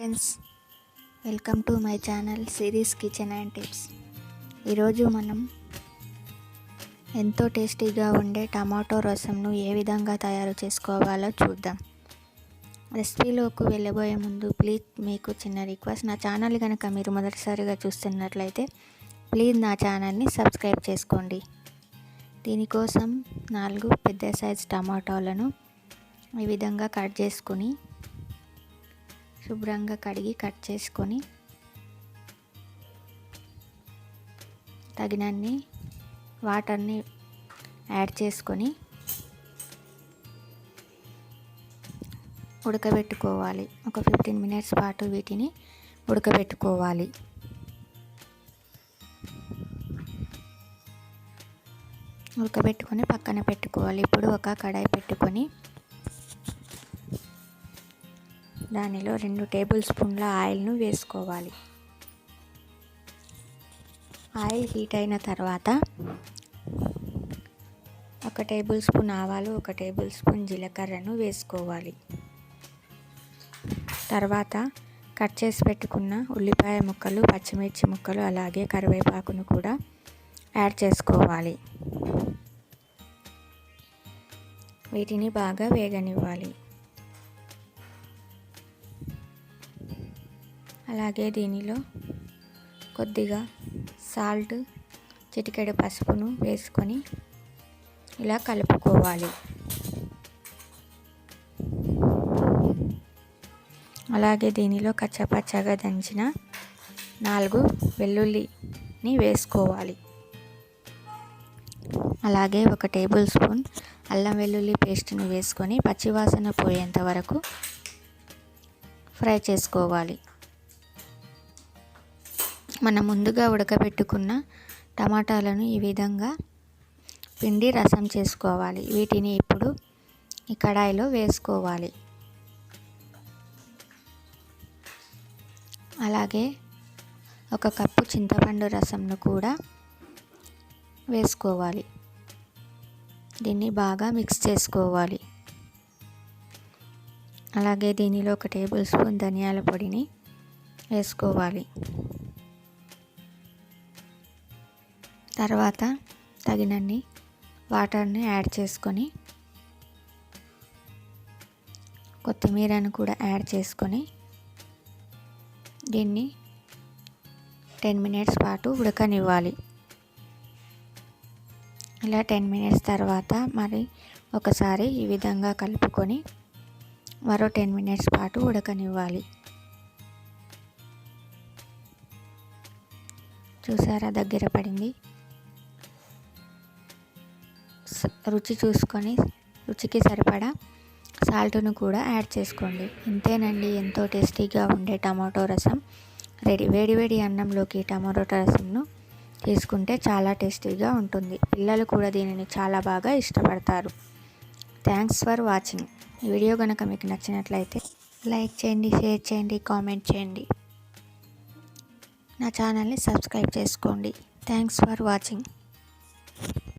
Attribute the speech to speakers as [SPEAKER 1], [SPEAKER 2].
[SPEAKER 1] Friends, welcome to my channel series kitchen and tips. ఈరోజు మనం ఎంతో టేస్టీగా ఉండే టమాటో రసంను ఏ విధంగా తయారు చేసుకోవాలో చూద్దాం. రెసిపీలోకి వెళ్ళబోయే ముందు ప్లీజ్ మీకు చిన్న రిక్వెస్ట్, నా ఛానల్ కనుక మీరు మొదటిసారిగా చూస్తున్నట్లయితే ప్లీజ్ నా ఛానల్ని సబ్స్క్రైబ్ చేసుకోండి. దీనికోసం 4 పెద్ద సైజ్ టమాటాలను ఈ విధంగా కట్ చేసుకొని శుభ్రంగా కడిగి కట్ చేసుకొని తగినన్ని వాటర్ని యాడ్ చేసుకొని ఉడకబెట్టుకోవాలి. ఒక 15 మినిట్స్ పాటు వీటిని ఉడకబెట్టుకోవాలి. ఉడకబెట్టుకొని పక్కన పెట్టుకోవాలి. ఇప్పుడు ఒక కడాయి పెట్టుకొని దానిలో 2 టేబుల్ స్పూన్ల ఆయిల్ను వేసుకోవాలి. ఆయిల్ హీట్ అయిన తర్వాత 1 టేబుల్ స్పూన్ ఆవాలు, 1 టేబుల్ స్పూన్ జీలకర్రను వేసుకోవాలి. తర్వాత కట్ చేసి పెట్టుకున్న ఉల్లిపాయ ముక్కలు, పచ్చిమిర్చి ముక్కలు, అలాగే కరివేపాకును కూడా యాడ్ చేసుకోవాలి. వీటిని బాగా వేగనివ్వాలి. అలాగే దీనిలో కొద్దిగా సాల్ట్, చిటికెడు పసుపును వేసుకొని ఇలా కలుపుకోవాలి. అలాగే దీనిలో కచ్చపచ్చగా దంచిన 4 వెల్లుల్లిని వేసుకోవాలి. అలాగే 1 టేబుల్ స్పూన్ అల్లం వెల్లుల్లి పేస్ట్ని వేసుకొని పచ్చివాసన పోయేంత వరకు ఫ్రై చేసుకోవాలి. మనం ముందుగా ఉడకబెట్టుకున్న టమాటాలను ఈ విధంగా పిండి రసం చేసుకోవాలి. వీటిని ఇప్పుడు ఈ కడాయిలో వేసుకోవాలి. అలాగే 1 కప్పు చింతపండు రసంను కూడా వేసుకోవాలి. దీన్ని బాగా మిక్స్ చేసుకోవాలి. అలాగే దీనిలో 1 టేబుల్ స్పూన్ ధనియాల పొడిని వేసుకోవాలి. తర్వాత తగినన్ని వాటర్ని యాడ్ చేసుకొని కొత్తిమీరను కూడా యాడ్ చేసుకొని దీన్ని 10 మినిట్స్ పాటు ఉడకనివ్వాలి. ఇలా 10 మినిట్స్ తర్వాత మరి ఒకసారి ఈ విధంగా కలుపుకొని మరో 10 మినిట్స్ పాటు ఉడకనివ్వాలి. చూసారా, దగ్గర పడింది. రుచి చూసుకొని రుచికి సరిపడా సాల్ట్ను కూడా యాడ్ చేసుకోండి. ఇంతేనండి, ఎంతో టేస్టీగా ఉండే టమాటో రసం రెడీ. వేడివేడి అన్నంలోకి టమాటో రసంను తీసుకుంటే చాలా టేస్టీగా ఉంటుంది. పిల్లలు కూడా దీనిని చాలా బాగా ఇష్టపడతారు. Thanks for watching. ఈ వీడియో కనుక మీకు నచ్చినట్లయితే లైక్ చేయండి, షేర్ చేయండి, కామెంట్ చేయండి. నా ఛానల్ని సబ్స్క్రైబ్ చేసుకోండి. Thanks for watching.